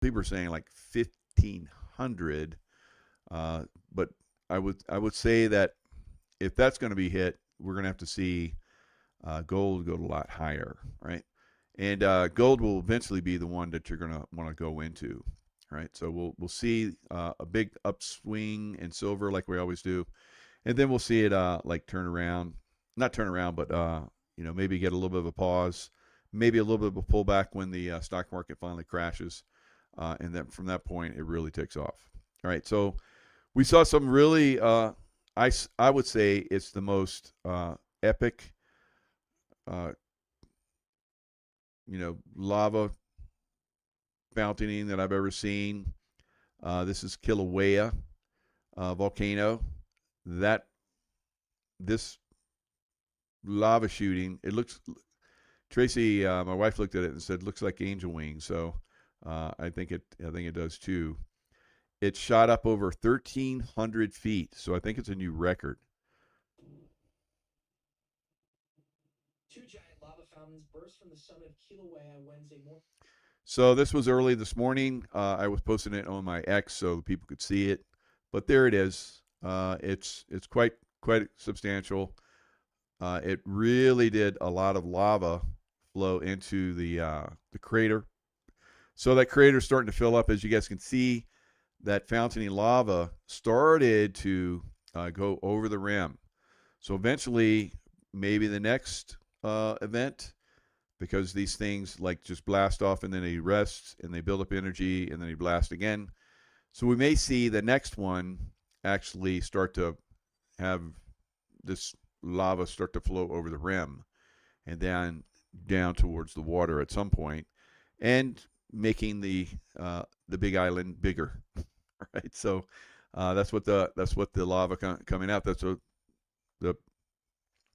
people are saying like 1,500. But I would say that if that's going to be hit, we're going to have to see gold go a lot higher, right? And gold will eventually be the one that you're going to want to go into, right? So we'll see a big upswing in silver like we always do, and then we'll see it like turn around, not turn around, but maybe get a little bit of a pause, maybe a little bit of a pullback when the stock market finally crashes, and then from that point it really takes off. All right, so we saw some really, I would say it's the most epic, uh, lava fountaining that I've ever seen. This is Kilauea volcano. That this lava shooting, it looks. Tracy, my wife, looked at it and said, "Looks like angel wings." So I think it does too. It shot up over 1,300 feet, so I think it's a new record. Two giant lava fountains burst from the summit of Kilauea Wednesday morning. So this was early this morning. I was posting it on my X so people could see it, but there it is. It's quite substantial. It really did a lot of lava flow into the crater. So that crater is starting to fill up, as you guys can see. That fountaining lava started to go over the rim. So eventually, maybe the next event, because these things like just blast off and then they rest and they build up energy and then they blast again. So we may see the next one actually start to have this lava start to flow over the rim and then down towards the water at some point, and making the big island bigger. Right. So that's what the lava coming out. That's what the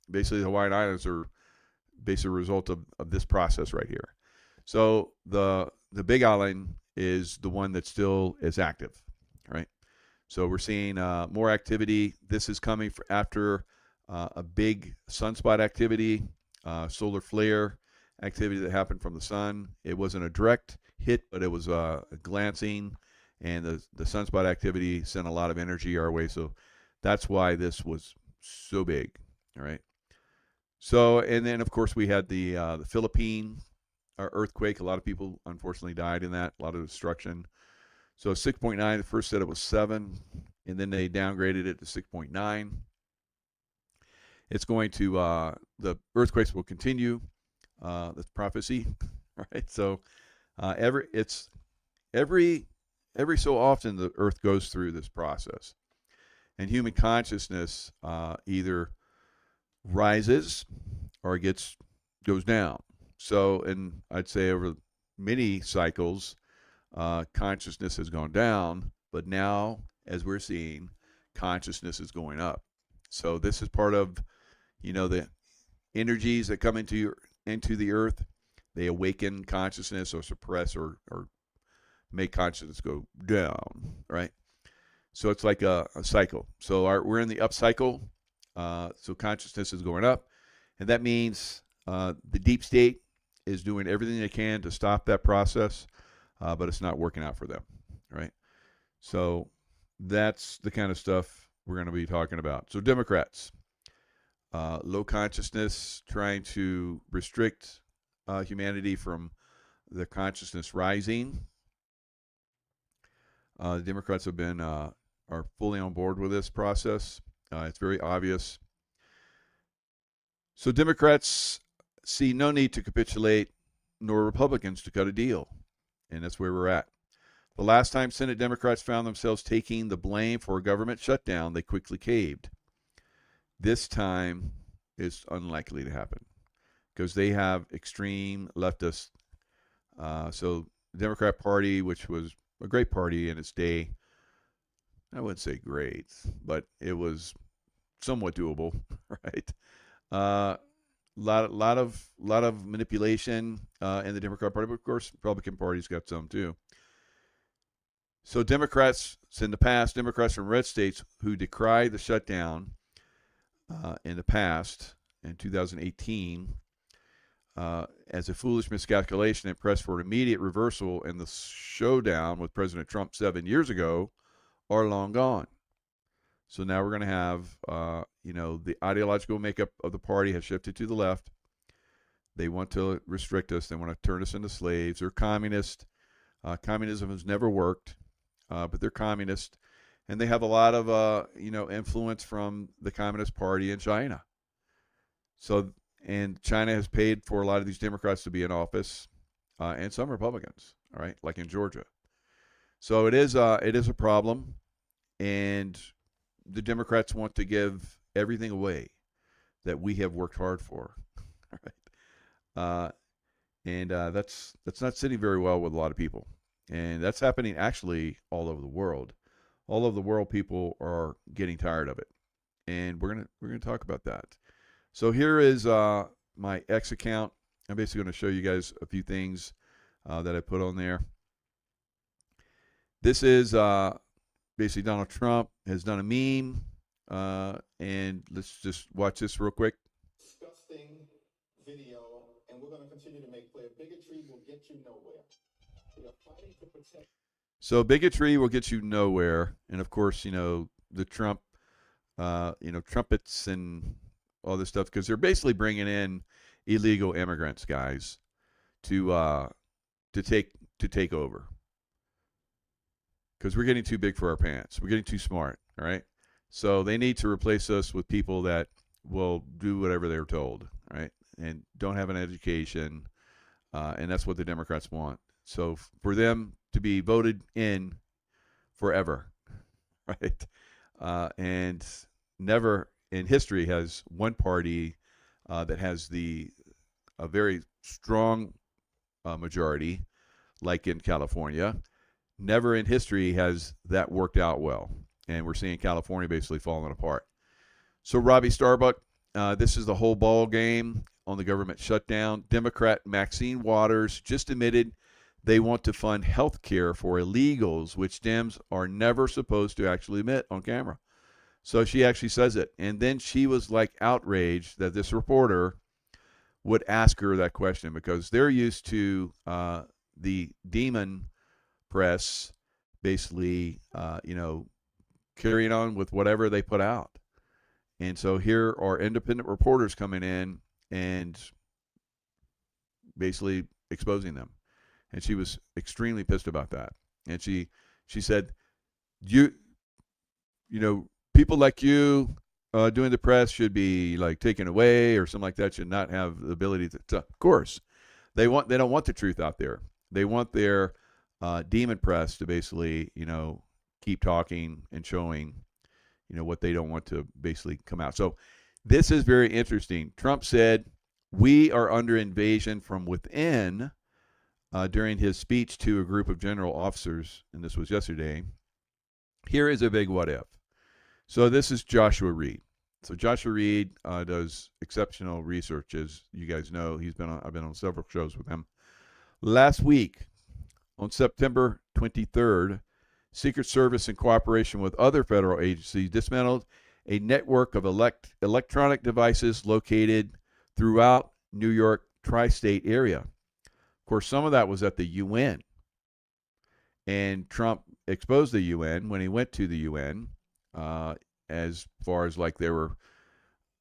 basically the Hawaiian Islands are basically a result of this process right here. So the Big Island is the one that still is active, right? So we're seeing more activity. This is coming after a big sunspot activity, solar flare activity that happened from the sun. It wasn't a direct hit, but it was a glancing, and the sunspot activity sent a lot of energy our way. So that's why this was so big, all right? So, and then of course we had the Philippine earthquake. A lot of people unfortunately died in that. A lot of destruction. So 6.9. The first set it was 7, and then they downgraded it to 6.9. It's going to the earthquakes will continue. That's prophecy, right? So every so often the Earth goes through this process, and human consciousness either rises or goes down. So, and I'd say over many cycles, consciousness has gone down, but now, as we're seeing, consciousness is going up. So this is part of, the energies that come into the earth. They awaken consciousness or suppress or make consciousness go down, right? So it's like a cycle. So we're in the up cycle. So consciousness is going up, and that means the deep state is doing everything they can to stop that process, but it's not working out for them, right? So that's the kind of stuff we're going to be talking about. So Democrats, low consciousness, trying to restrict humanity from the consciousness rising. The Democrats have been are fully on board with this process. It's very obvious. So Democrats see no need to capitulate, nor Republicans to cut a deal, and that's where we're at. The last time Senate Democrats found themselves taking the blame for a government shutdown, they quickly caved. This time is unlikely to happen because they have extreme leftists. So the Democrat Party, which was a great party in its day, I wouldn't say great, but it was somewhat doable, right? Lot of manipulation in the Democrat Party, but of course, Republican Party's got some too. So Democrats in the past, Democrats from red states who decried the shutdown in the past, in 2018, as a foolish miscalculation and pressed for an immediate reversal in the showdown with President Trump 7 years ago are long gone. So now we're going to have, the ideological makeup of the party has shifted to the left. They want to restrict us. They want to turn us into slaves. They're communist. Communism has never worked, but they're communist. And they have a lot of, influence from the Communist Party in China. So, and China has paid for a lot of these Democrats to be in office, and some Republicans, all right, like in Georgia. So it is a problem, and the Democrats want to give everything away that we have worked hard for, all right? That's not sitting very well with a lot of people, and that's happening actually all over the world. All over the world, people are getting tired of it, and we're gonna talk about that. So here is my X account. I'm basically going to show you guys a few things that I put on there. This is basically Donald Trump has done a meme, and let's just watch this real quick. Disgusting video, and we're going to continue to make clear bigotry will get you nowhere. We are fighting to protect. So bigotry will get you nowhere, and of course, the Trump, trumpets and all this stuff, because they're basically bringing in illegal immigrants, guys, to take over. Because we're getting too big for our pants. We're getting too smart, all right? So they need to replace us with people that will do whatever they're told, right? And don't have an education, and that's what the Democrats want. So for them to be voted in forever, right? And never in history has one party that has a very strong majority, like in California. Never in history has that worked out well, and we're seeing California basically falling apart. So Robbie Starbuck, this is the whole ball game on the government shutdown. Democrat Maxine Waters just admitted they want to fund health care for illegals, which Dems are never supposed to actually admit on camera. So she actually says it. And then she was like outraged that this reporter would ask her that question, because they're used to the demon press basically, carrying on with whatever they put out. And so here are independent reporters coming in and basically exposing them. And she was extremely pissed about that. And she said, people like you doing the press should be like taken away or something like that, should not have the ability to. Of course, they don't want the truth out there. They want their demon press to basically, keep talking and showing, what they don't want to basically come out. So this is very interesting. Trump said, we are under invasion from within during his speech to a group of general officers, and this was yesterday. Here is a big what if. So this is Joshua Reed. So Joshua Reed does exceptional research, as you guys know. I've been on several shows with him. Last week, on September 23rd, Secret Service, in cooperation with other federal agencies, dismantled a network of electronic devices located throughout New York tri-state area. Of course, some of that was at the UN, and Trump exposed the UN when he went to the UN, as far as like there were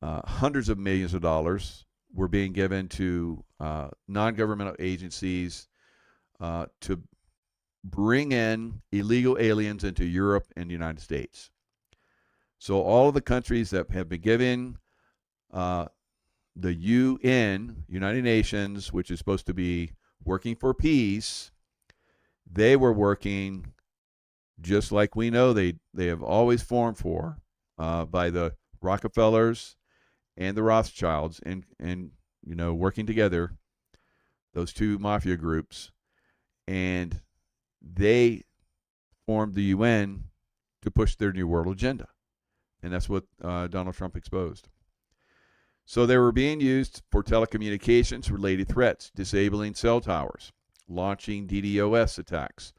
hundreds of millions of dollars were being given to non-governmental agencies to bring in illegal aliens into Europe and the United States. So all of the countries that have been given the UN, United Nations, which is supposed to be working for peace, they were working just like we know they have always formed for, by the Rockefellers and the Rothschilds, and working together, those two mafia groups, and they formed the UN to push their New World Agenda. And that's what Donald Trump exposed. So they were being used for telecommunications-related threats, disabling cell towers, launching DDoS attacks,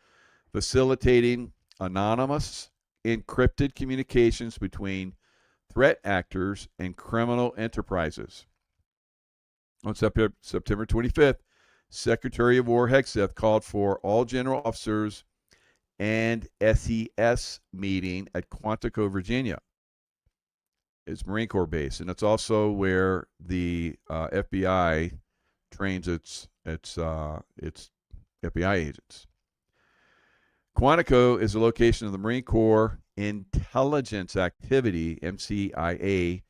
facilitating anonymous, encrypted communications between threat actors and criminal enterprises. On September 25th, Secretary of War Hegseth called for all general officers and SES meeting at Quantico, Virginia. It's Marine Corps base, and it's also where the FBI trains its FBI agents. Quantico is the location of the Marine Corps Intelligence Activity, MCIA.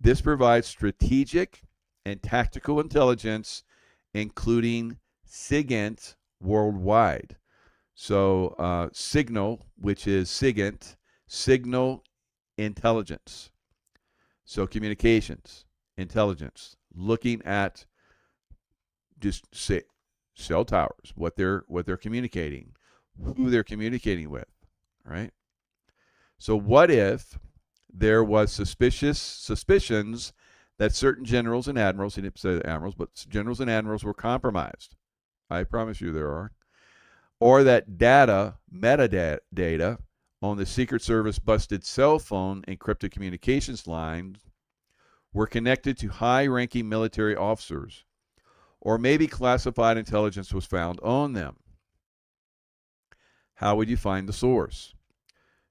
This provides strategic and tactical intelligence, including SIGINT worldwide. So Signal, which is SIGINT, Signal Intelligence. So communications, intelligence, looking at just cell towers, what they're communicating, who they're communicating with, right? So what if there was suspicions that certain generals and admirals, he didn't say admirals, but generals and admirals were compromised? I promise you there are. Or that metadata on the Secret Service busted cell phone encrypted communications lines were connected to high-ranking military officers, or maybe classified intelligence was found on them. How would you find the source?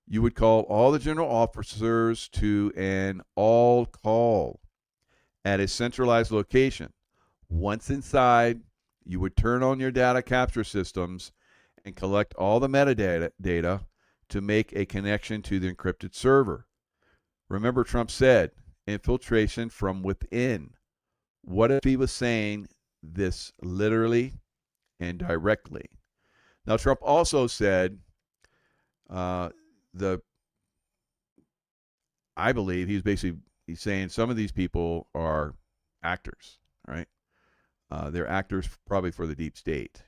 You would call all the general officers to an all call at a centralized location. Once inside, you would turn on your data capture systems and collect all the metadata to make a connection to the encrypted server. Remember, Trump said infiltration from within. What if he was saying this literally and directly? Now, Trump also said I believe he's saying some of these people are actors, right? They're actors probably for the deep state.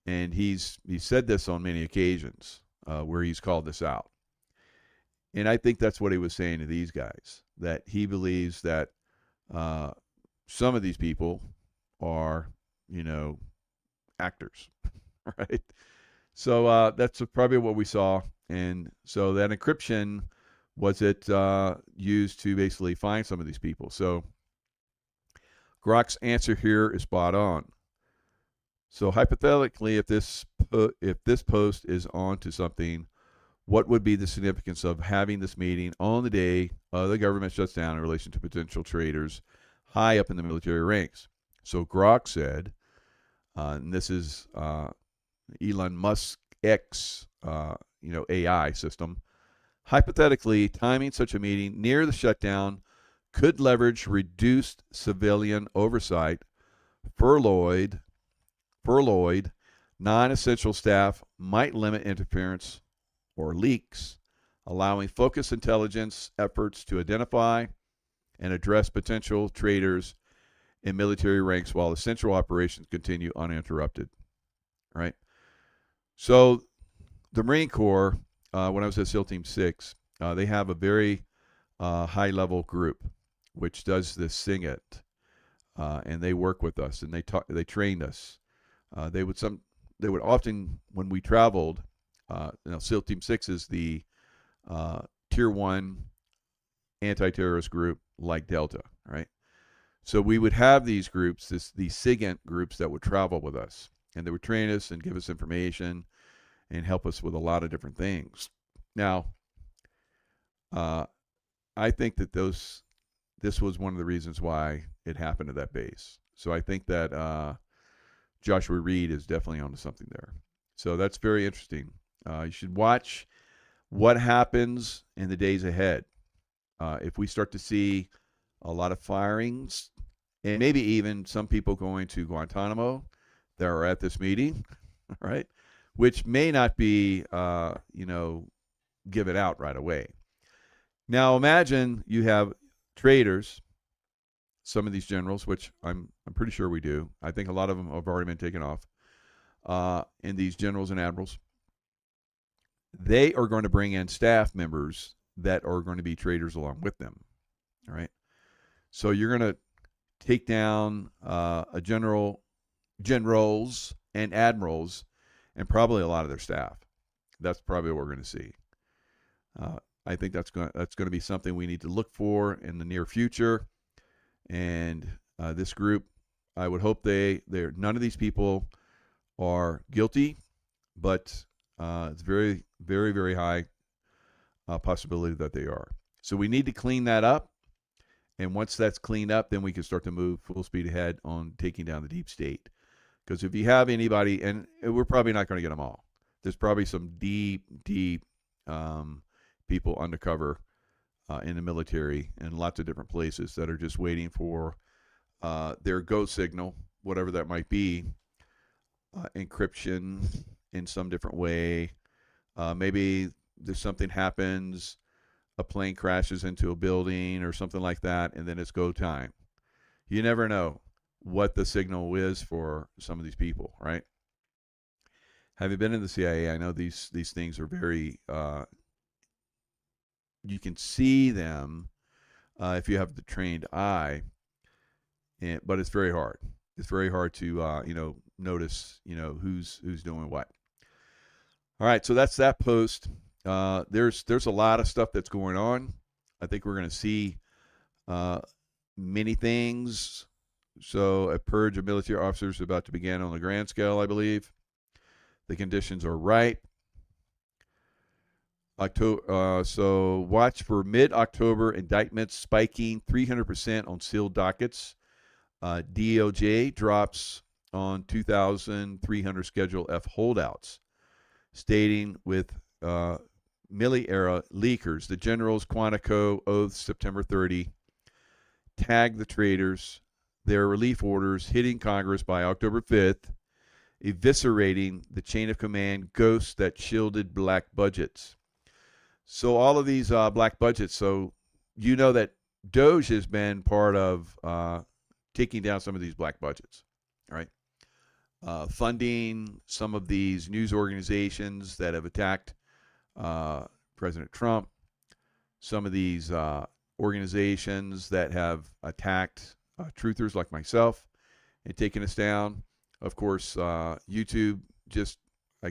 And he's said this on many occasions where he's called this out. And I think that's what he was saying to these guys, that he believes that some of these people are, actors, right? So that's probably what we saw. And so that encryption was used to basically find some of these people. So Grok's answer here is spot on. So hypothetically, if this post is on to something, what would be the significance of having this meeting on the day the government shuts down in relation to potential traitors high up in the military ranks? So Grok said, and this is Elon Musk X, AI system. Hypothetically, timing such a meeting near the shutdown could leverage reduced civilian oversight, furloughed non-essential staff might limit interference or leaks, allowing focused intelligence efforts to identify and address potential traitors in military ranks while essential operations continue uninterrupted. Right? So the Marine Corps, when I was at SEAL Team 6, they have a very high-level group which does this SIGINT, and they work with us and they trained us. They would often, when we traveled, SEAL Team 6 is the Tier 1 anti-terrorist group like Delta, right? So we would have these groups, these SIGINT groups that would travel with us, and they would train us and give us information and help us with a lot of different things. Now, I think that this was one of the reasons why it happened at that base. So I think that Joshua Reed is definitely onto something there. So that's very interesting. You should watch what happens in the days ahead. If we start to see a lot of firings, and maybe even some people going to Guantanamo that are at this meeting, right? Which may not be, given out right away. Now imagine you have traitors, some of these generals, which I'm pretty sure we do. I think a lot of them have already been taken off. And these generals and admirals, they are going to bring in staff members that are going to be traitors along with them. All right. So you're going to take down generals and admirals and probably a lot of their staff. That's probably what we're going to see. I think that's going to be something we need to look for in the near future. And This group, I would hope they're none of these people are guilty, but it's very, very, very high possibility that they are. So we need to clean that up. And once that's cleaned up, then we can start to move full speed ahead on taking down the deep state. Because if you have anybody, and we're probably not going to get them all, there's probably some deep people undercover in the military and lots of different places that are just waiting for their go signal, whatever that might be, encryption in some different way. Maybe there's something happens, a plane crashes into a building or something like that, and then it's go time. You never know what the signal is for some of these people, right? Having been in the CIA, I know these things are very, you can see them if you have the trained eye, but it's very hard. It's very hard to, notice, who's doing what. All right, so that's that post. There's a lot of stuff that's going on. I think we're going to see many things. So a purge of military officers is about to begin on the grand scale, I believe. The conditions are ripe. So watch for mid-October indictments spiking 300% on sealed dockets. DOJ drops on 2,300 Schedule F holdouts, stating with Milley-era leakers, the generals Quantico oaths September 30, tag the traitors, their relief orders hitting Congress by October 5th, eviscerating the chain of command ghosts that shielded black budgets. So all of these black budgets, so you know that Doge has been part of taking down some of these black budgets, right? Funding some of these news organizations that have attacked President Trump, some of these organizations that have attacked truthers like myself and taken us down. Of course, YouTube just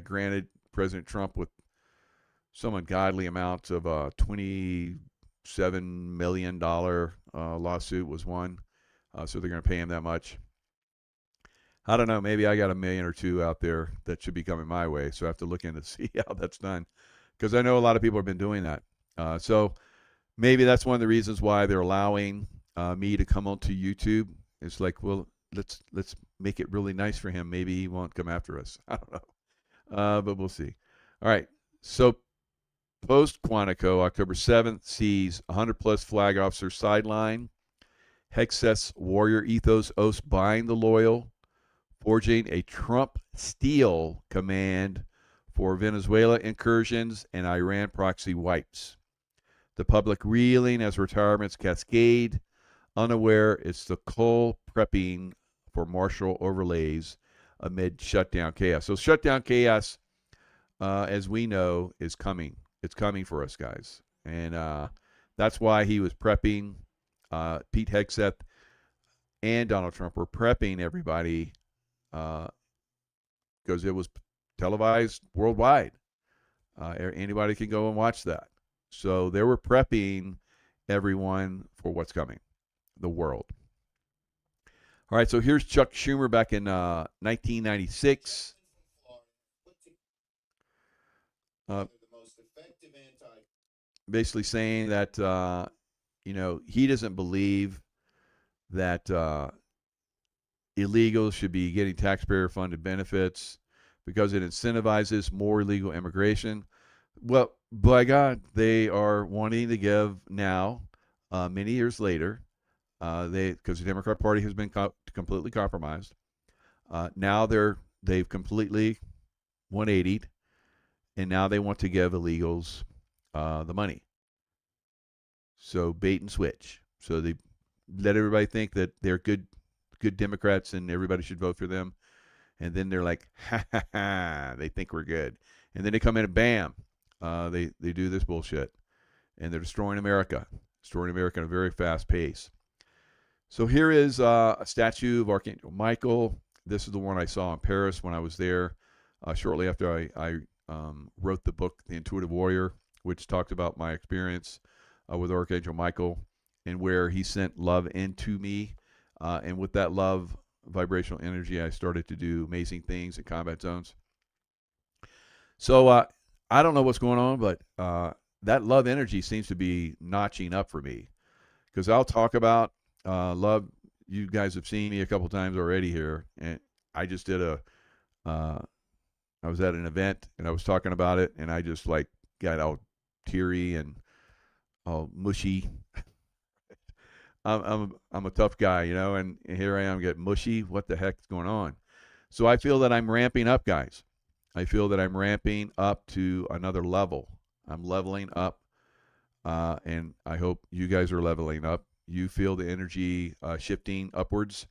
granted President Trump with some ungodly amount of $27 million lawsuit was one. So they're going to pay him that much. I don't know. Maybe I got $1 million or $2 million out there that should be coming my way. So I have to look in to see how that's done, because I know a lot of people have been doing that. So maybe that's one of the reasons why they're allowing me to come onto YouTube. It's like, well, let's make it really nice for him. Maybe he won't come after us. I don't know, but we'll see. All right. So post Quantico, October 7th sees 100+ flag officers sideline. Hexeth's warrior ethos oaths bind the loyal, forging a Trump-style command for Venezuela incursions and Iran proxy wipes. The public reeling as retirements cascade, unaware it's the coal prepping for martial overlays amid shutdown chaos. So shutdown chaos, as we know, is coming. It's coming for us, guys. And that's why he was prepping. Pete Hegseth and Donald Trump were prepping everybody because it was televised worldwide. Anybody can go and watch that. So they were prepping everyone for what's coming, the world. All right, so here's Chuck Schumer back in 1996. Basically saying that, he doesn't believe that illegals should be getting taxpayer-funded benefits because it incentivizes more illegal immigration. Well, by God, they are wanting to give now, many years later, because the Democrat Party has been completely compromised. Now they've completely 180'd, and now they want to give illegals the money. So bait and switch. So they let everybody think that they're good Democrats and everybody should vote for them. And then they're like, ha, ha, ha, they think we're good. And then they come in and bam, they do this bullshit. And they're destroying America at a very fast pace. So here is a statue of Archangel Michael. This is the one I saw in Paris when I was there shortly after I wrote the book, The Intuitive Warrior, which talked about my experience with Archangel Michael and where he sent love into me And with that love vibrational energy, I started to do amazing things in combat zones. So I don't know what's going on, but that love energy seems to be notching up for me, because I'll talk about love. You guys have seen me a couple times already here, and I just did I was at an event and I was talking about it, and I just like got all teary and all mushy. I'm a tough guy, and here I am getting mushy. What the heck's going on? So I feel that I'm ramping up, guys. I feel that I'm ramping up to another level. I'm leveling up, and I hope you guys are leveling up. You feel the energy shifting upwards,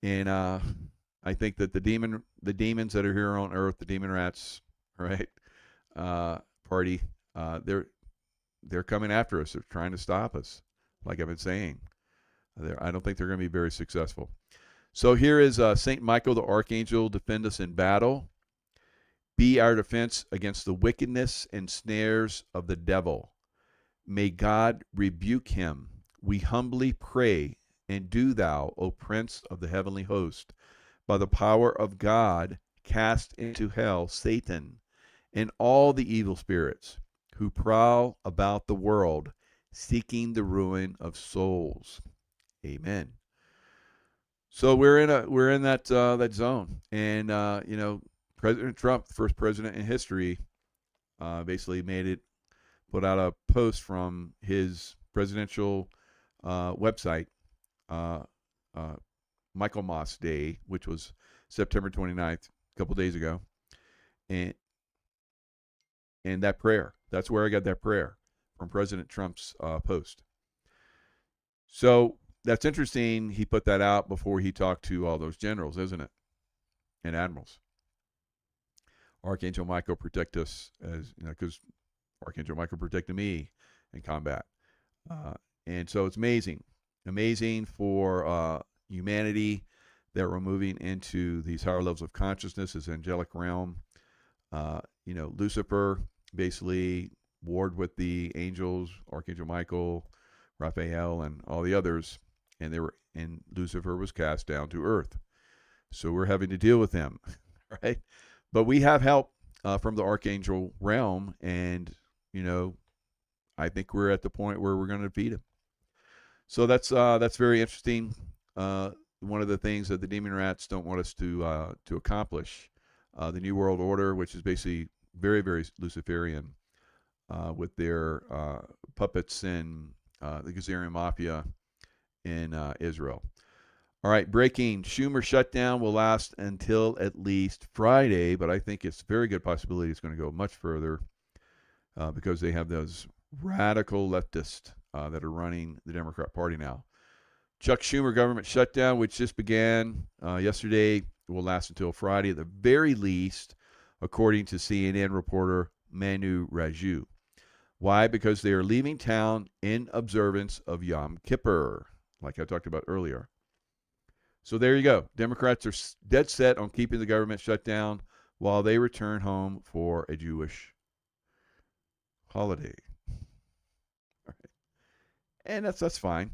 and I think that the demons that are here on Earth, the demon rats, right, party, they're coming after us. They're trying to stop us, like I've been saying. I don't think they're going to be very successful. So here is Saint Michael the Archangel, defend us in battle. Be our defense against the wickedness and snares of the devil. May God rebuke him. We humbly pray, and do thou, O Prince of the heavenly host, by the power of God, cast into hell Satan and all the evil spirits who prowl about the world, seeking the ruin of souls. Amen. So we're in that zone, and President Trump, the first president in history, basically put out a post from his presidential website, Michaelmas Day, which was September 29th, a couple days ago, and that prayer. That's where I got that prayer from President Trump's post. So that's interesting. He put that out before he talked to all those generals, isn't it? And admirals. Archangel Michael protect us, as because Archangel Michael protected me in combat, and so it's amazing for humanity that we're moving into these higher levels of consciousness, this angelic realm. Lucifer basically warred with the angels, Archangel Michael, Raphael, and all the others, and Lucifer was cast down to earth. So we're having to deal with them, right? But we have help from the archangel realm, and I think we're at the point where we're going to defeat him. So that's very interesting. One of the things that the demon rats don't want us to accomplish, the New World Order, which is basically very, very Luciferian, with their puppets and the Khazarian Mafia in Israel. All right, breaking. Schumer shutdown will last until at least Friday, but I think it's a very good possibility it's going to go much further because they have those radical leftists that are running the Democrat Party now. Chuck Schumer government shutdown, which just began yesterday, will last until Friday at the very least, according to CNN reporter Manu Raju. Why? Because they are leaving town in observance of Yom Kippur, like I talked about earlier. So there you go. Democrats are dead set on keeping the government shut down while they return home for a Jewish holiday. All right. And that's fine.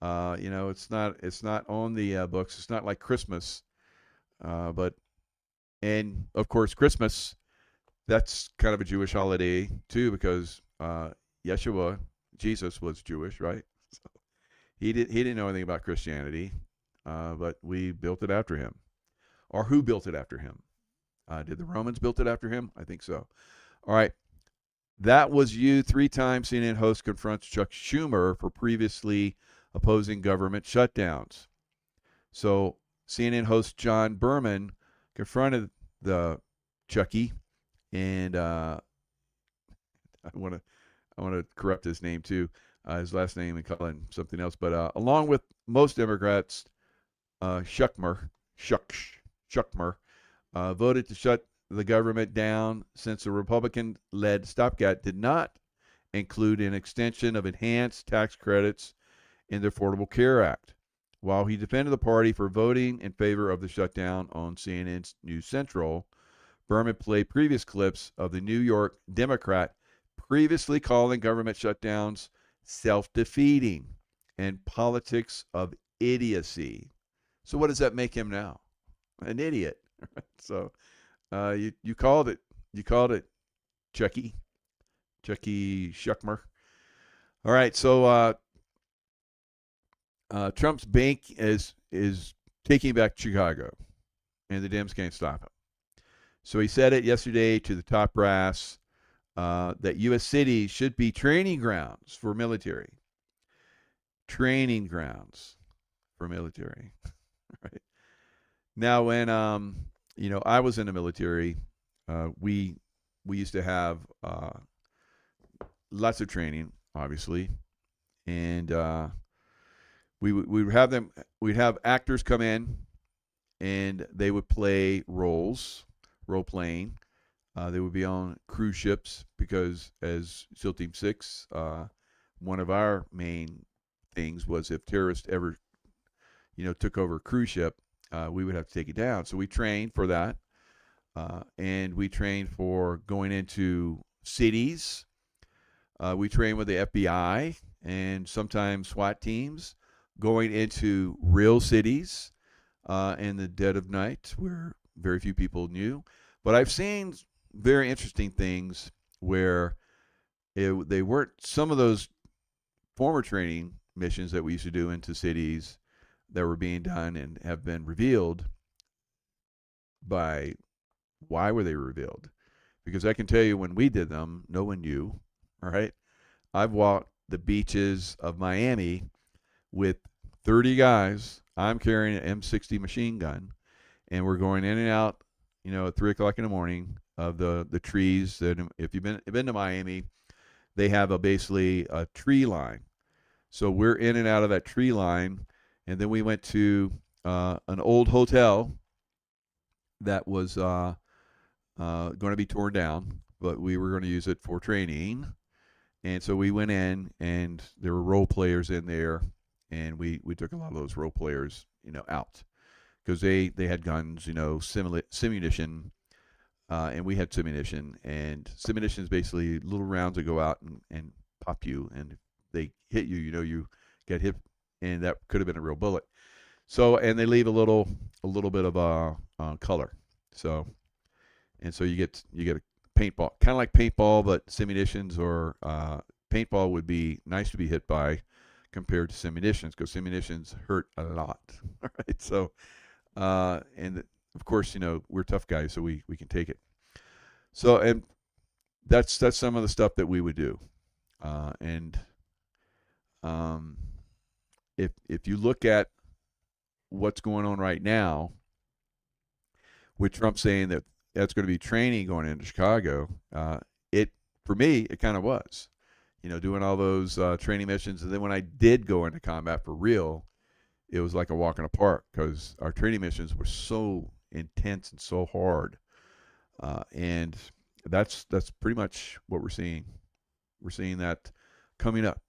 It's not on the books. It's not like Christmas, and of course Christmas, that's kind of a Jewish holiday too, because Yeshua, Jesus, was Jewish, right? So he didn't know anything about Christianity. But we built it after him. Or who built it after him? Did the Romans build it after him? I think so. All right. That was you. 3-time CNN host confronts Chuck Schumer for previously opposing government shutdowns. So CNN host John Berman confronted the Chucky, and I want to correct his name too, his last name, and call him something else. But along with most Democrats, Schumer voted to shut the government down since the Republican-led stopgap did not include an extension of enhanced tax credits in the Affordable Care Act. While he defended the party for voting in favor of the shutdown on CNN's News Central, Berman played previous clips of the New York Democrat previously calling government shutdowns self-defeating and politics of idiocy. So what does that make him now? An idiot. So you called it. You called it, Chucky Schumer. All right. So Trump's bank is taking back Chicago, and the Dems can't stop him. So he said it yesterday to the top brass that U.S. cities should be training grounds for military. Training grounds for military. Right. Now, when I was in the military, we used to have lots of training, obviously, and we would have them. We'd have actors come in, and they would play role playing. They would be on cruise ships because, as SEAL Team 6, one of our main things was if terrorists ever, took over a cruise ship, we would have to take it down. So we trained for that, and we trained for going into cities. We trained with the FBI and sometimes SWAT teams going into real cities in the dead of night where very few people knew. But I've seen very interesting things where they weren't some of those former training missions that we used to do into cities that were being done and have been revealed by why were they revealed? Because I can tell you when we did them, no one knew. All right. I've walked the beaches of Miami with 30 guys. I'm carrying an M60 machine gun, and we're going in and out, at 3 o'clock in the morning of the trees. That if you've been to Miami, they have basically a tree line. So we're in and out of that tree line, and then we went to an old hotel that was going to be torn down, but we were going to use it for training. And so we went in, and there were role players in there, and we took a lot of those role players, out because they had guns, simunition, and we had simunition, and simunition is basically little rounds that go out and pop you, and if they hit you, you get hit, and that could have been a real bullet. So, and they leave a little bit of color. So, and so you get a paintball, kind of like paintball, but simunitions or paintball would be nice to be hit by compared to simunitions because simunitions hurt a lot. All right. So, and of course, we're tough guys, so we can take it. So, and that's some of the stuff that we would do. And if you look at what's going on right now, with Trump saying that that's going to be training going into Chicago, for me it kind of was, doing all those training missions, and then when I did go into combat for real, it was like a walk in the park because our training missions were so intense and so hard, and that's pretty much what we're seeing. We're seeing that coming up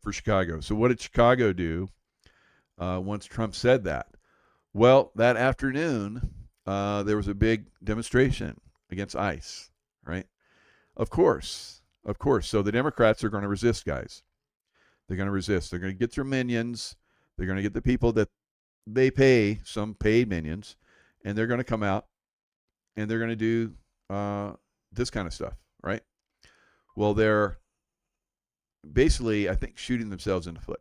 for Chicago. So what did Chicago do once Trump said that? Well, that afternoon, there was a big demonstration against ICE, right? Of course. So the Democrats are going to resist, guys. They're going to resist. They're going to get their minions. They're going to get the people that they pay, some paid minions, and they're going to come out and they're going to do this kind of stuff, right? Well, they're basically, I think, shooting themselves in the foot.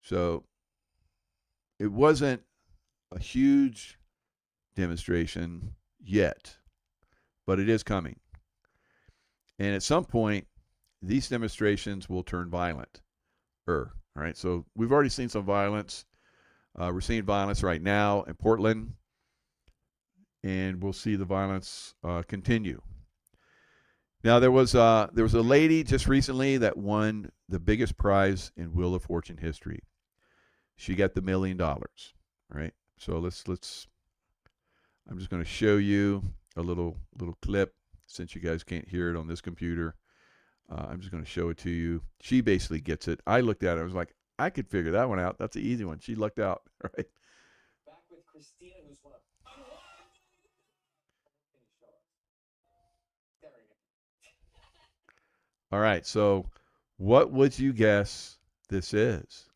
So it wasn't a huge demonstration yet, but it is coming. And at some point, these demonstrations will turn violent. All right, so we've already seen some violence. We're seeing violence right now in Portland, and we'll see the violence continue. Now, there was a lady just recently that won the biggest prize in Wheel of Fortune history. She got the $1 million. Right. So let's. I'm just going to show you a little clip since you guys can't hear it on this computer. I'm just going to show it to you. She basically gets it. I looked at it. I was like, I could figure that one out. That's an easy one. She lucked out. Right. Back with Christina, who's one of. There we go. All right. So what would you guess this is?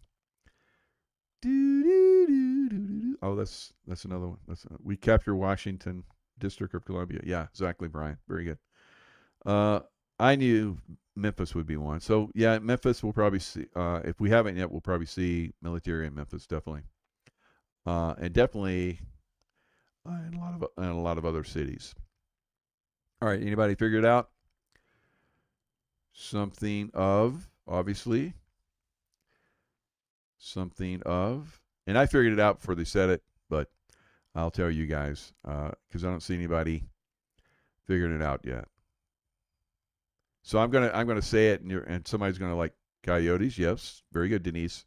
Oh, that's another one. We capture Washington, District of Columbia. Yeah, exactly, Brian. Very good. I knew Memphis would be one. So yeah, Memphis we'll probably see. If we haven't yet, we'll probably see military in Memphis, definitely. And definitely in a lot of other cities. All right, anybody figure it out? Something of, obviously. Something of, and I figured it out before they said it, but I'll tell you guys because I don't see anybody figuring it out yet. So I'm gonna say it, and somebody's gonna like coyotes. Yes, very good, Denise.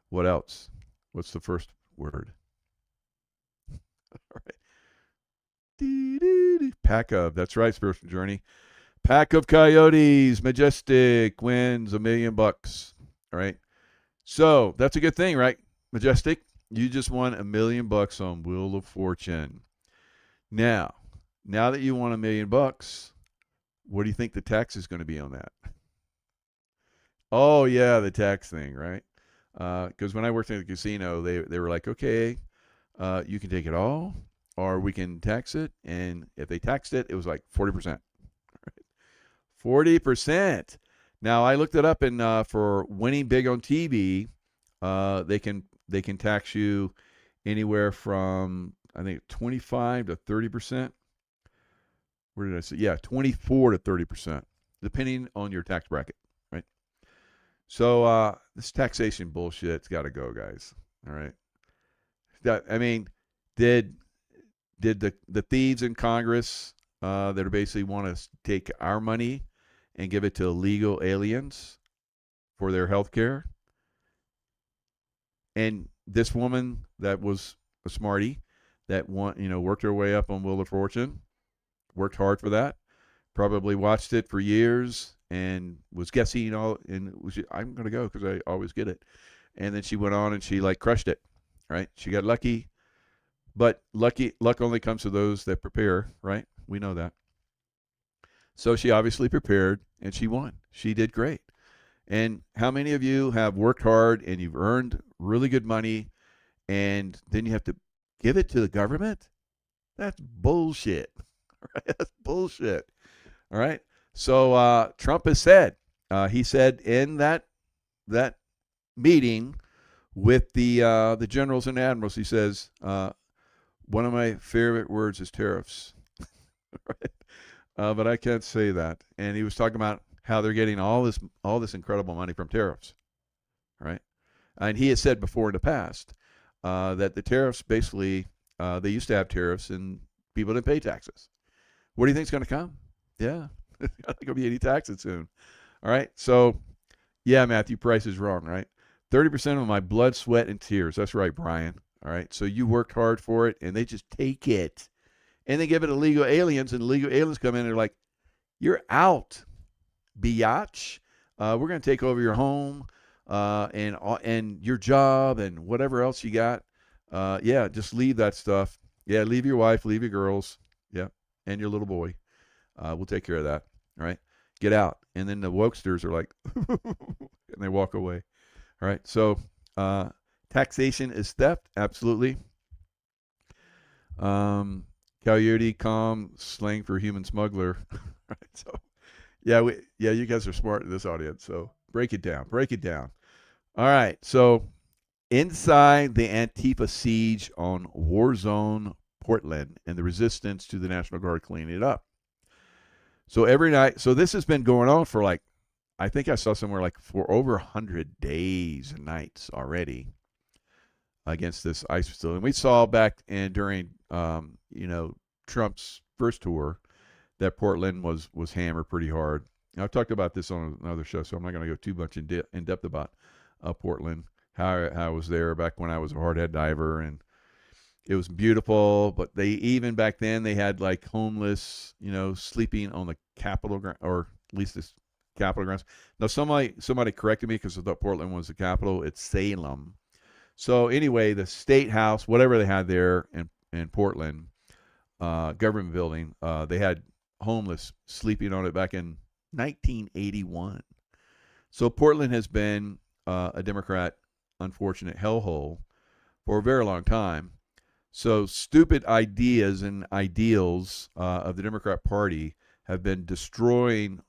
What else? What's the first word? All right. Pack of. That's right, Spiritual Journey. Pack of coyotes. Majestic wins $1 million. All right. So that's a good thing, right? Majestic, you just won $1 million on Wheel of Fortune. Now that you won $1 million, what do you think the tax is going to be on that? Oh yeah, the tax thing, right? Because when I worked in the casino, they were like, okay, you can take it all, or we can tax it. And if they taxed it, it was like 40%. 40%. Now I looked it up, and for winning big on TV, they can tax you anywhere from I think 25 to 30%. Where did I say? Yeah, 24 to 30%, depending on your tax bracket, right? So this taxation bullshit's got to go, guys. All right. I mean, did the thieves in Congress that are basically want to take our money and give it to illegal aliens for their health care? And this woman that was a smarty that worked her way up on Wheel of Fortune, worked hard for that, probably watched it for years and was guessing I'm going to go because I always get it. And then she went on and she like crushed it, right? She got lucky, but luck only comes to those that prepare, right? We know that. So she obviously prepared and she won. She did great. And how many of you have worked hard and you've earned really good money and then you have to give it to the government? That's bullshit. Right? That's bullshit. All right. So Trump has said, he said in that meeting with the generals and admirals, he says, one of my favorite words is tariffs. Right? But I can't say that. And he was talking about how they're getting all this incredible money from tariffs, right? And he has said before in the past that the tariffs basically they used to have tariffs and people didn't pay taxes. What do you think is going to come? Yeah, there's not going to be any taxes soon. All right, so yeah, Matthew Price is wrong, right? 30% of my blood, sweat, and tears. That's right, Brian. All right, so you worked hard for it, and they just take it, and they give it to illegal aliens, and illegal aliens come in and they're like, "You're out, biatch. We're going to take over your home and your job and whatever else you got. Yeah, just leave that stuff. Yeah, leave your wife, leave your girls. Yeah, and your little boy. We'll take care of that. All right, get out." And then the wokesters are like, and they walk away. All right, so taxation is theft, absolutely. Coyote, calm, slang for human smuggler. Right, so yeah, you guys are smart in this audience. So break it down. All right, so inside the Antifa siege on war zone Portland and the resistance to the National Guard cleaning it up. So every night, so this has been going on for I think I saw somewhere for over 100 days and nights already against this ICE facility. And we saw back during Trump's first tour that Portland was hammered pretty hard. I've talked about this on another show, so I'm not going to go too much in depth about Portland, how I was there back when I was a hardhead diver, and it was beautiful. But they even back then they had homeless, sleeping on the Capitol ground, or at least this Capitol grounds. Now somebody corrected me because I thought Portland was the capital. It's Salem. So anyway, the state house, whatever they had there in Portland, government building, they had homeless sleeping on it back in 1981. So Portland has been a Democrat unfortunate hellhole for a very long time. So stupid ideas and ideals of the Democrat Party have been destroying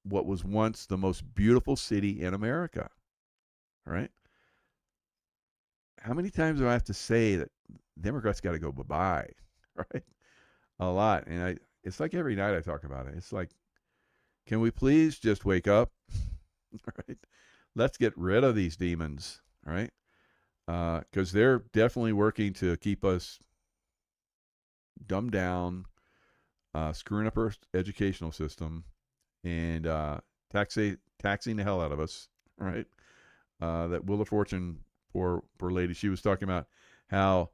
what was once the most beautiful city in America. Right? How many times do I have to say that Democrats got to go bye-bye? Right? A lot. And it's like every night I talk about it. It's like, can we please just wake up? Right? Let's get rid of these demons. Right? Because they're definitely working to keep us dumbed down, screwing up our educational system, and taxing the hell out of us. Right? That Wheel of Fortune, poor lady, she was talking about how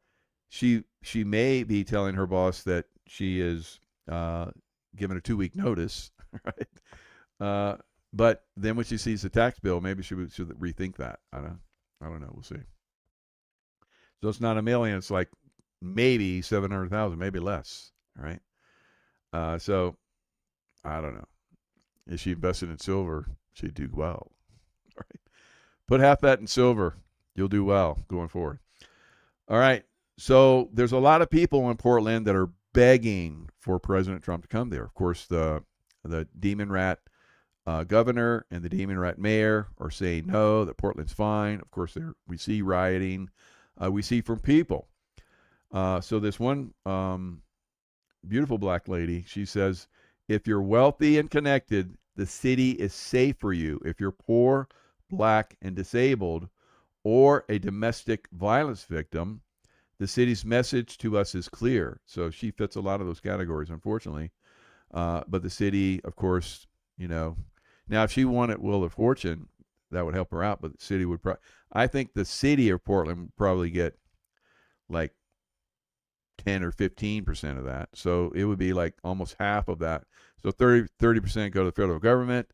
she may be telling her boss that she is given a 2-week notice, right? But then when she sees the tax bill, maybe she should rethink that. I don't know. We'll see. So it's not $1 million. It's like maybe 700,000, maybe less, right? So I don't know. If she invested in silver, she'd do well, right? Put half that in silver. You'll do well going forward. All right. So there's a lot of people in Portland that are begging for President Trump to come there. Of course, the demon rat governor and the demon rat mayor are saying no, that Portland's fine. Of course, we see rioting. We see from people. So this one beautiful black lady, she says, if you're wealthy and connected, the city is safe for you. If you're poor, black, and disabled, or a domestic violence victim, the city's message to us is clear. So she fits a lot of those categories, unfortunately. But the city, of course, now if she wanted Wheel of Fortune, that would help her out. But the city would I think the city of Portland would probably get like 10 or 15% of that. So it would be like almost half of that. So 30% go to the federal government.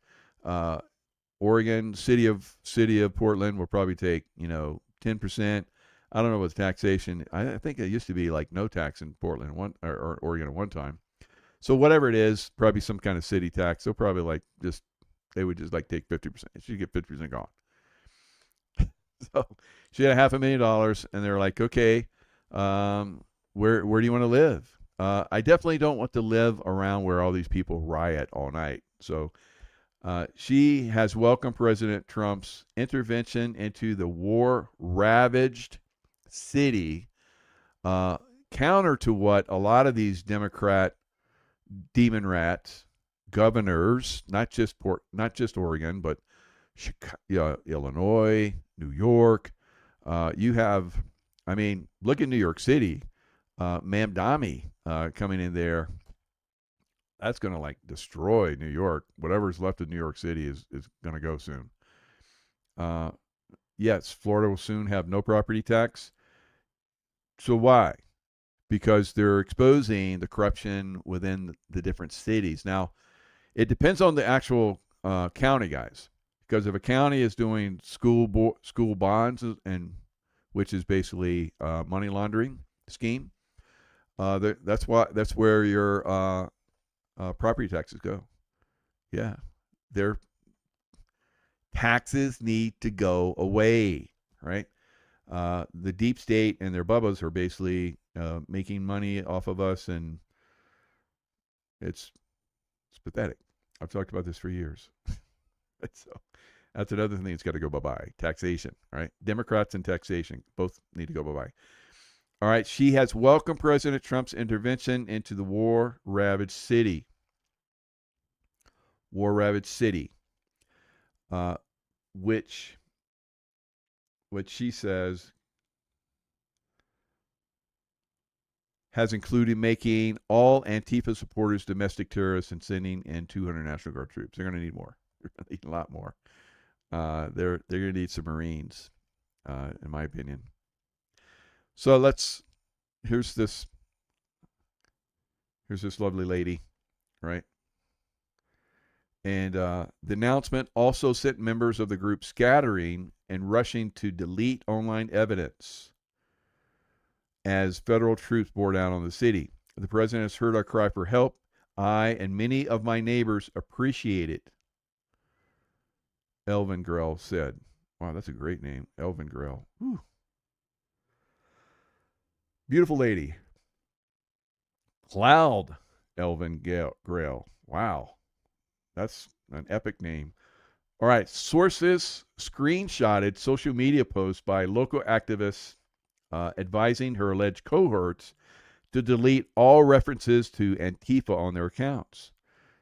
Oregon, city of Portland will probably take 10%. I don't know what's taxation. I think it used to be like no tax in Portland or Oregon at one time. So whatever it is, probably some kind of city tax. They'll probably they would just take 50%. She'd get 50% gone. So she had $500,000, and they're like, okay, where do you want to live? I definitely don't want to live around where all these people riot all night. So she has welcomed President Trump's intervention into the war-ravaged city, counter to what a lot of these Democrat demon rats governors, not just Oregon, but Chicago, Illinois, New York. You have, look at New York City. Mamdani coming in there. That's going to destroy New York. Whatever's left of New York City is going to go soon. Yes, Florida will soon have no property tax. So why? Because they're exposing the corruption within the different cities. Now, it depends on the actual county, guys. Because if a county is doing school bonds, and which is basically money laundering scheme, that's where your property taxes go. Yeah, their taxes need to go away, right? The deep state and their bubbas are basically making money off of us, and it's pathetic. I've talked about this for years. So that's another thing that's got to go bye-bye. Taxation, right? Democrats and taxation both need to go bye-bye. All right, she has welcomed President Trump's intervention into the war-ravaged city. War-ravaged city, which she says has included making all Antifa supporters domestic terrorists and sending in 200 National Guard troops. They're going to need more. They're going to need a lot more. They're going to need some Marines, in my opinion. So here's this lovely lady, right? And the announcement also sent members of the group scattering and rushing to delete online evidence as federal troops bore down on the city. The president has heard our cry for help. I and many of my neighbors appreciate it, Elvin Grell said. Wow, that's a great name. Elvin Grell. Whew. Beautiful lady. Cloud Elvin Grell. Wow. That's an epic name. All right. Sources screenshotted social media posts by local activists advising her alleged cohorts to delete all references to Antifa on their accounts.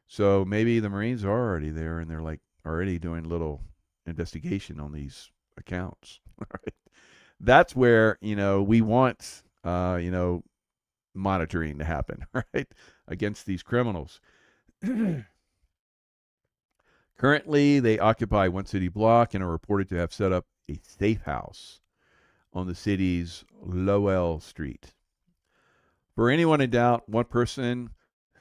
So maybe the Marines are already there and they're like already doing a little investigation on these accounts. Right? That's where, we want, monitoring to happen, right? Against these criminals. Currently, they occupy one city block and are reported to have set up a safe house on the city's Lowell Street. For anyone in doubt, one person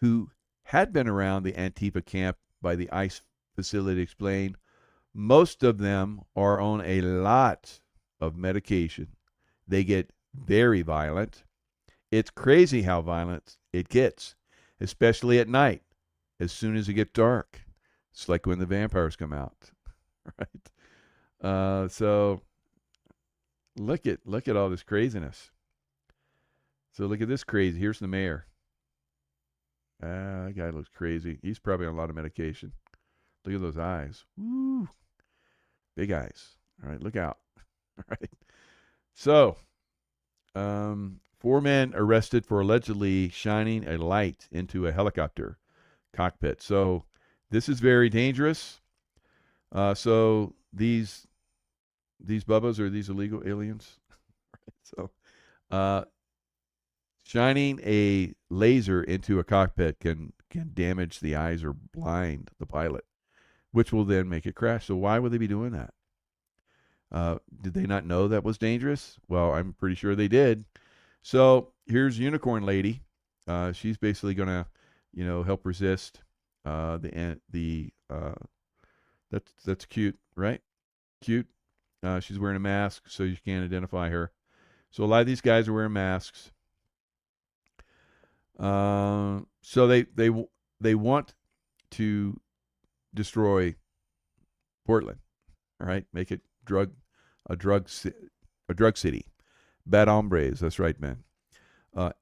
who had been around the Antifa camp by the ICE facility explained most of them are on a lot of medication. They get very violent. It's crazy how violent it gets, especially at night, as soon as it gets dark. It's like when the vampires come out, right? So look at all this craziness. So look at this crazy. Here's the mayor. That guy looks crazy. He's probably on a lot of medication. Look at those eyes. Woo. Big eyes. All right, look out. All right. So, 4 men arrested for allegedly shining a light into a helicopter cockpit. So, this is very dangerous. So these bubbas are these illegal aliens. So, shining a laser into a cockpit can damage the eyes or blind the pilot, which will then make it crash. So why would they be doing that? Did they not know that was dangerous? Well, I'm pretty sure they did. So here's Unicorn Lady. She's basically going to, help resist that's cute, right? Cute. She's wearing a mask, so you can't identify her. So a lot of these guys are wearing masks. So they want to destroy Portland, all right? Make it a drug city. Bad hombres, that's right, man.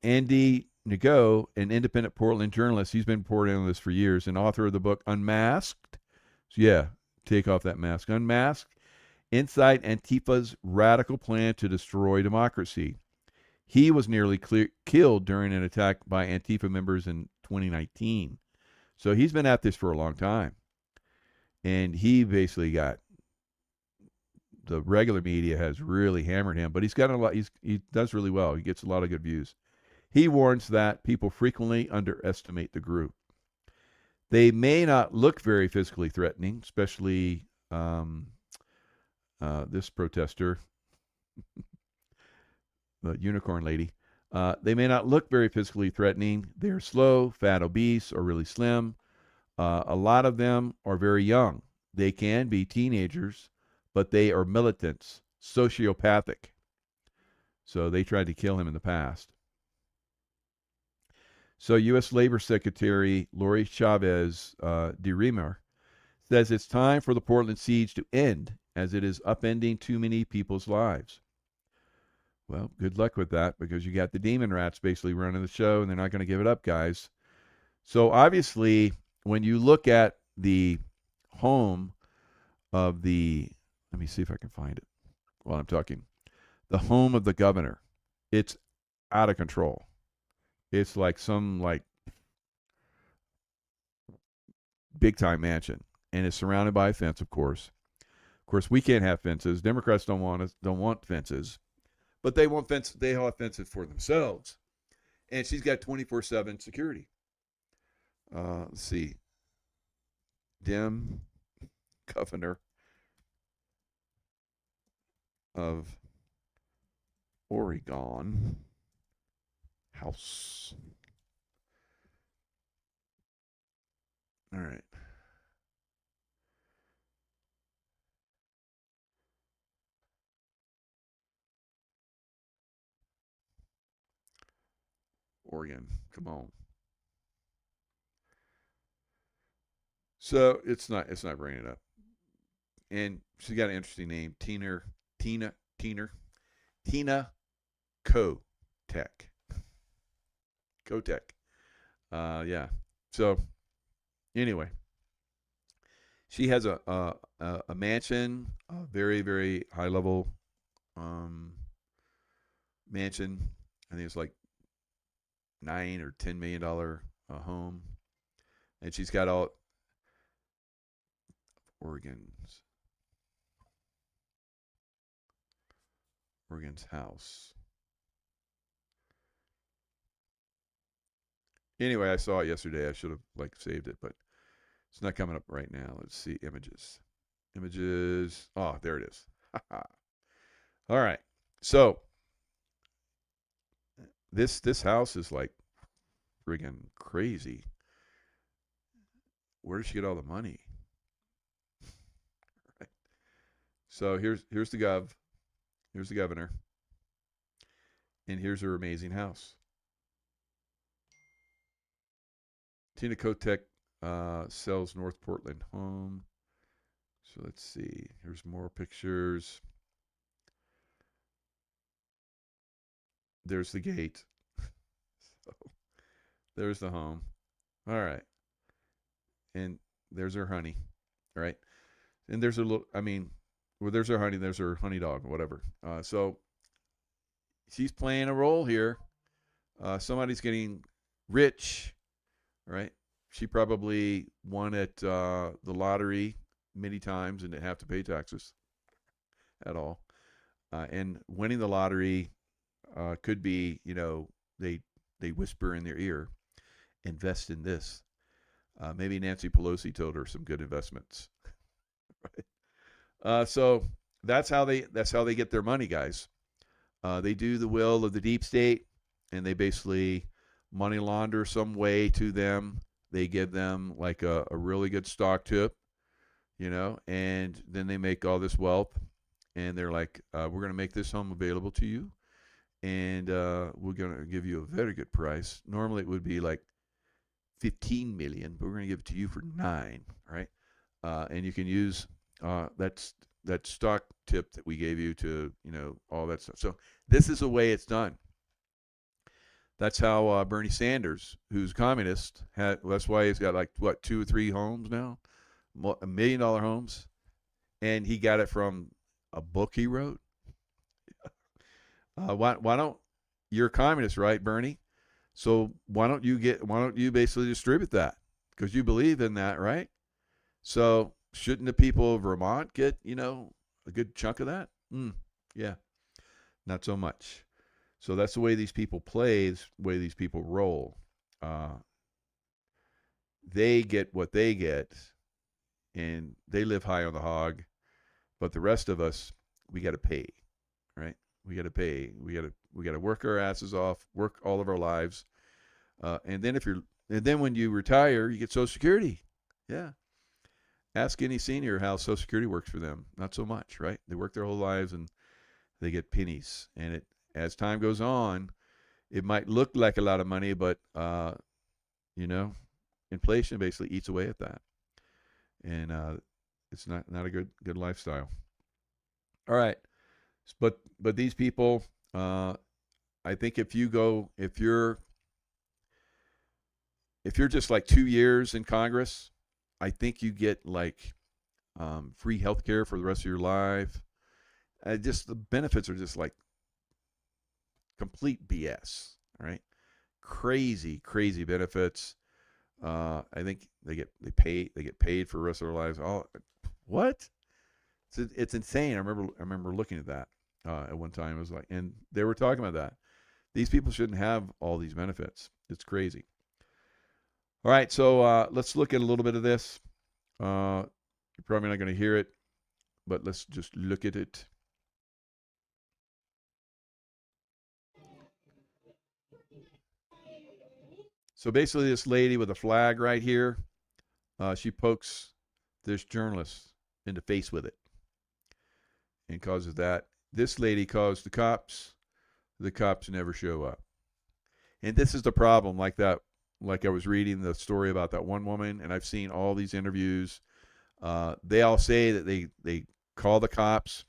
Andy Ngo, an independent Portland journalist, he's been reporting on this for years, and author of the book Unmasked. So yeah, take off that mask. Unmasked, Inside Antifa's Radical Plan to Destroy Democracy. He was nearly killed during an attack by Antifa members in 2019. So he's been at this for a long time. And he basically got, the regular media has really hammered him, but he's got a lot, he does really well. He gets a lot of good views. He warns that people frequently underestimate the group. They may not look very physically threatening, especially this protester, the Unicorn Lady. They may not look very physically threatening. They're slow, fat, obese, or really slim. A lot of them are very young. They can be teenagers, but they are militants, sociopathic. So they tried to kill him in the past. So U.S. Labor Secretary Lori Chavez DeRemer says it's time for the Portland siege to end, as it is upending too many people's lives. Well, good luck with that, because you got the demon rats basically running the show, and they're not going to give it up, guys. So obviously, when you look at the home of the, let me see if I can find it while I'm talking, the home of the governor, it's out of control. It's like some big time mansion, and it's surrounded by a fence, of course. Of course, we can't have fences. Democrats don't want fences, but they want fence. They have fences for themselves, and she's got 24/7 security. Let's see, Dem governor of Oregon house. All right. Oregon, come on. So it's not bringing it up. and she's got an interesting name, Tina Kotek. Kotek. Yeah. So anyway, she has a mansion, a very, very high level mansion. I think it's like $9 or $10 million home, and she's got all Oregon's house. Anyway, I saw it yesterday. I should have saved it, but it's not coming up right now. Let's see images. Images. Oh, there it is. All right. So this house is like friggin' crazy. Where did she get all the money? Right. So here's the gov. Here's the governor. And here's her amazing house. Tina Kotek sells North Portland home. So let's see. Here's more pictures. There's the gate. So there's the home. All right. And there's her honey. Right. And there's a little, there's her honey, there's her honey dog, whatever. So she's playing a role here. Somebody's getting rich, right? She probably won at the lottery many times and didn't have to pay taxes at all. And winning the lottery could be, they whisper in their ear, invest in this. Maybe Nancy Pelosi told her some good investments. Right? So that's how they get their money, guys. They do the will of the deep state, and they basically money launder some way to them. They give them like a really good stock tip, and then they make all this wealth, and they're like, we're going to make this home available to you, and we're going to give you a very good price. Normally it would be like $15 million, but we're going to give it to you for $9 million, right? And you can use that stock tip that we gave you to, all that stuff. So this is the way it's done. That's how Bernie Sanders, who's communist, that's why he's got 2 or 3 homes now, $1 million homes, and he got it from a book he wrote. Why don't you're a communist, right, Bernie? So why don't you basically distribute that? Because you believe in that, right? So shouldn't the people of Vermont get, a good chunk of that? Yeah, not so much. So that's the way these people play, the way these people roll. They get what they get, and they live high on the hog. But the rest of us, we got to pay, right? We got to pay. We got to work our asses off, work all of our lives, and then when you retire, you get Social Security. Yeah. Ask any senior how Social Security works for them. Not so much, right? They work their whole lives and they get pennies, and as time goes on, it might look like a lot of money, but inflation basically eats away at that, and it's not a good lifestyle. All right, but these people, I think if you're just like 2 years in Congress, I think you get free health care for the rest of your life. Just the benefits are just like complete BS, right? Crazy benefits. I think they get paid for the rest of their lives. What? It's insane. I remember looking at that at one time. It was like, and they were talking about that. These people shouldn't have all these benefits. It's crazy. All right, so let's look at a little bit of this. You're probably not going to hear it, but let's just look at it. So basically, this lady with a flag right here, she pokes this journalist in the face with it and causes that. This lady calls the cops. The cops never show up. And this is the problem, like I was reading the story about that one woman, and I've seen all these interviews They all say that they call the cops.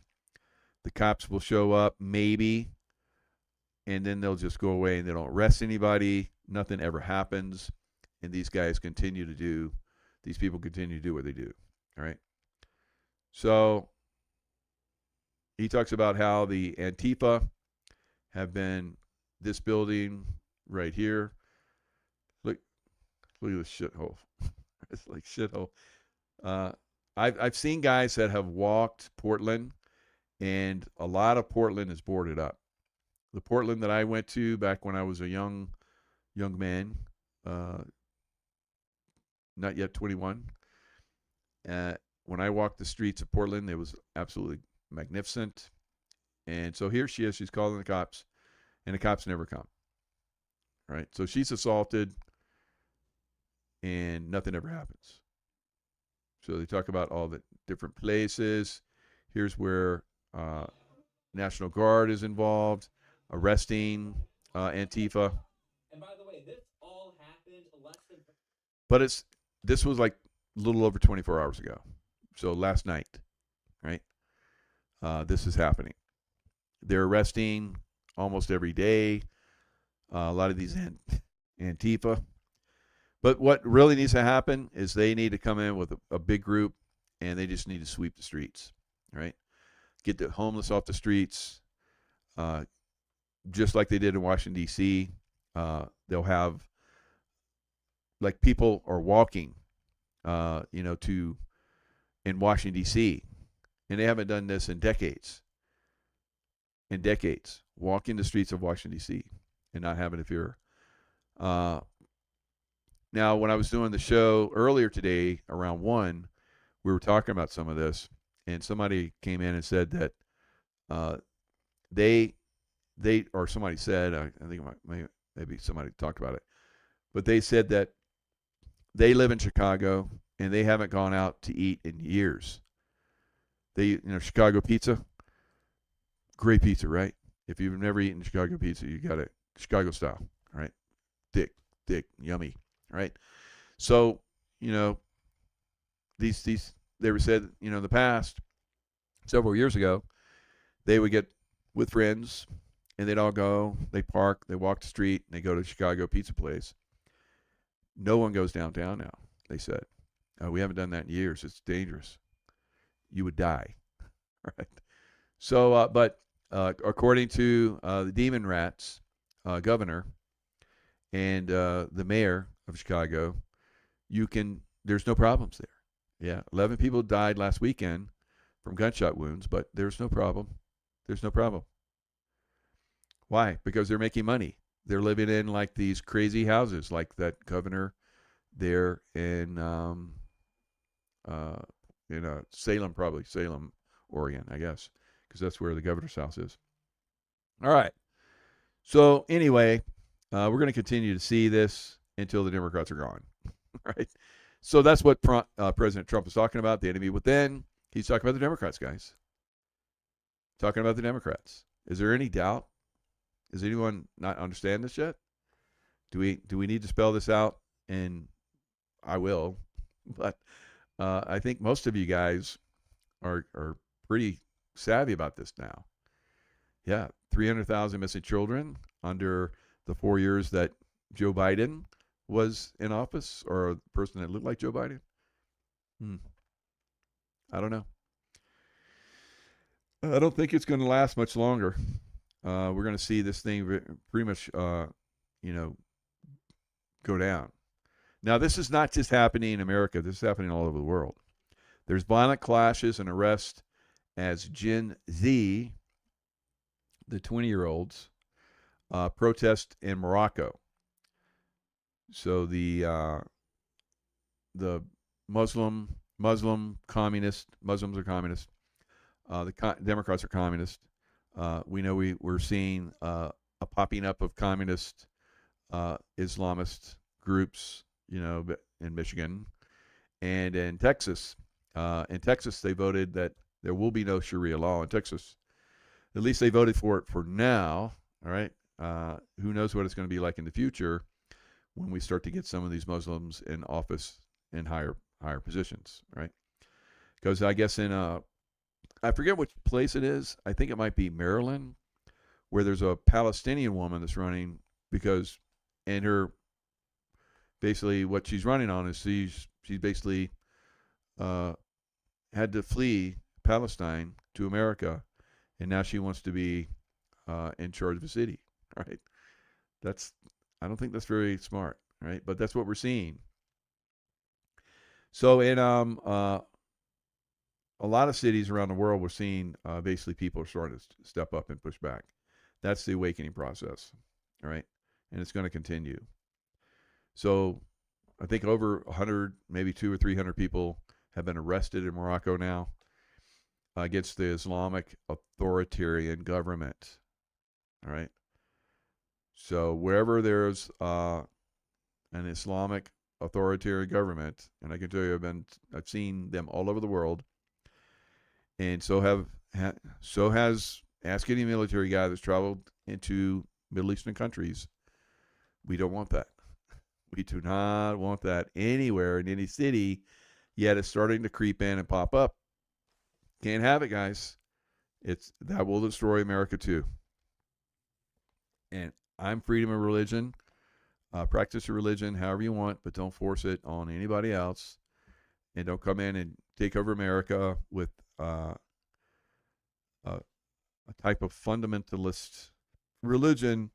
The cops will show up, maybe, and then they'll just go away and they don't arrest anybody. Nothing ever happens. And these people continue to do what they do. All right. So he talks about how the Antifa have been this building right here. Look at this shithole. It's like shithole. I've seen guys that have walked Portland, and a lot of Portland is boarded up. The Portland that I went to back when I was a young man, not yet 21. When I walked the streets of Portland, it was absolutely magnificent. And so here she is. She's calling the cops, and the cops never come. Right? So she's assaulted, and nothing ever happens. So they talk about all the different places. Here's where National Guard is involved, arresting Antifa. And by the way, this all happened less than. But this was like a little over 24 hours ago. So last night, right? This is happening. They're arresting almost every day. A lot of these Antifa. But what really needs to happen is they need to come in with a big group, and they just need to sweep the streets, right? Get the homeless off the streets, just like they did in Washington, D.C. They'll have, like, people are walking, in Washington, D.C., and they haven't done this in decades. Walking the streets of Washington, D.C., and not having to fear. Now, when I was doing the show earlier today around 1, we were talking about some of this, and somebody came in and said that or somebody said, I think maybe somebody talked about it, but they said that they live in Chicago and they haven't gone out to eat in years. Chicago pizza, great pizza, right? If you've never eaten Chicago pizza, you got it Chicago style, right? Thick, yummy, right? So, these they were said, in the past, several years ago, they would get with friends and they'd all go, they park, they walk the street, and they go to the Chicago pizza place. No one goes downtown now, they said. We haven't done that in years. It's dangerous. You would die, right? So, but according to the Demon Rats governor and the mayor of Chicago, there's no problems there. Yeah, 11 people died last weekend from gunshot wounds, but there's no problem. There's no problem. Why? Because they're making money. They're living in like these crazy houses, like that governor there in Salem, Oregon, I guess, because that's where the governor's house is. All right. So anyway, we're going to continue to see this until the Democrats are gone, right? So that's what President Trump is talking about, the enemy within. He's talking about the Democrats, guys. Talking about the Democrats. Is there any doubt? Does anyone not understand this yet? Do we need to spell this out? And I will, but I think most of you guys are pretty savvy about this now. Yeah, 300,000 missing children under the 4 years that Joe Biden was in office, or a person that looked like Joe Biden. I don't know. I don't think it's going to last much longer. We're going to see this thing pretty much, go down. Now, this is not just happening in America. This is happening all over the world. There's violent clashes and arrests as Gen Z, the 20-year-olds, protest in Morocco. So the Muslims are communist. The Democrats are communist. We know we're seeing a popping up of communist Islamist groups, in Michigan and in Texas. In Texas, they voted that there will be no Sharia law in Texas. At least they voted for it for now. All right. Who knows what it's going to be like in the future when we start to get some of these Muslims in office in higher positions, right? because I guess in I forget which place it is. I think it might be Maryland, where there's a Palestinian woman that's running because, and her basically what she's running on is she's basically had to flee Palestine to America, and now she wants to be in charge of a city. Right? I don't think that's very smart. Right? But that's what we're seeing. So in a lot of cities around the world, we're seeing basically people are starting to step up and push back. That's the awakening process, all right? And it's going to continue. So I think over 100, maybe 200 or 300 people have been arrested in Morocco now against the Islamic authoritarian government, all right? So wherever there's an Islamic authoritarian government, and I can tell you I've seen them all over the world, and so has ask any military guy that's traveled into Middle Eastern countries. We don't want that. We do not want that anywhere in any city, yet it's starting to creep in and pop up. Can't have it, guys. That will destroy America too. And I'm freedom of religion. Practice your religion however you want, but don't force it on anybody else. And don't come in and take over America with a type of fundamentalist religion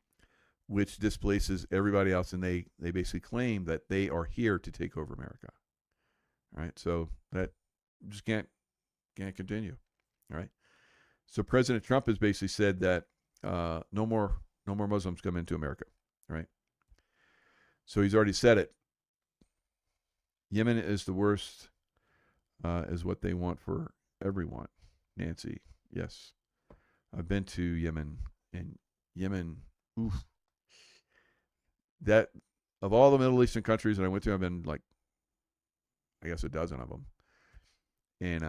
which displaces everybody else, and they basically claim that they are here to take over America. All right, so that just can't continue. All right, so President Trump has basically said that no more Muslims come into America. All right, so he's already said it. Yemen is the worst, is what they want for everyone. Nancy, yes. I've been to Yemen, and Yemen, oof. That, of all the Middle Eastern countries that I went to, I've been like, I guess a dozen of them. And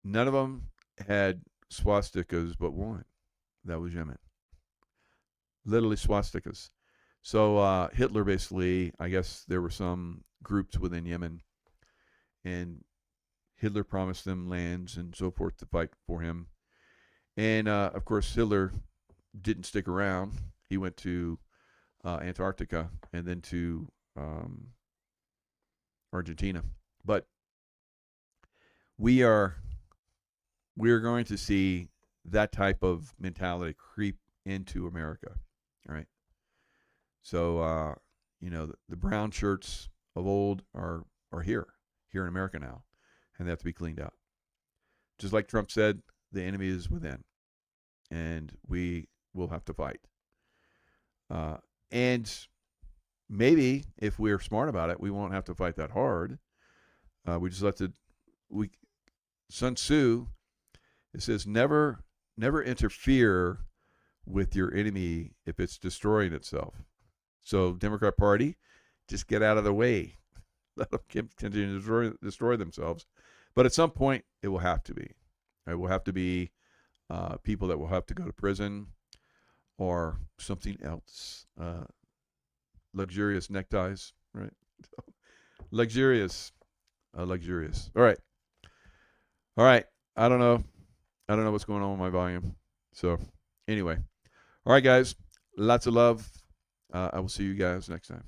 none of them had swastikas but one. That was Yemen. Literally swastikas. So Hitler basically, I guess there were some groups within Yemen, and Hitler promised them lands and so forth to fight for him. And, of course, Hitler didn't stick around. He went to Antarctica and then to Argentina. But we are going to see that type of mentality creep into America. All right. So, the brown shirts of old are here in America now, and they have to be cleaned out. Just like Trump said, the enemy is within, and we will have to fight. And maybe if we're smart about it, we won't have to fight that hard. We just have to. Sun Tzu, it says, never interfere with your enemy if it's destroying itself. So, Democrat Party, just get out of the way. Let them continue to destroy themselves. But at some point, it will have to be. It will have to be people that will have to go to prison or something else. Luxurious neckties, right? Luxurious. All right. I don't know what's going on with my volume. So, anyway. All right, guys. Lots of love. I will see you guys next time.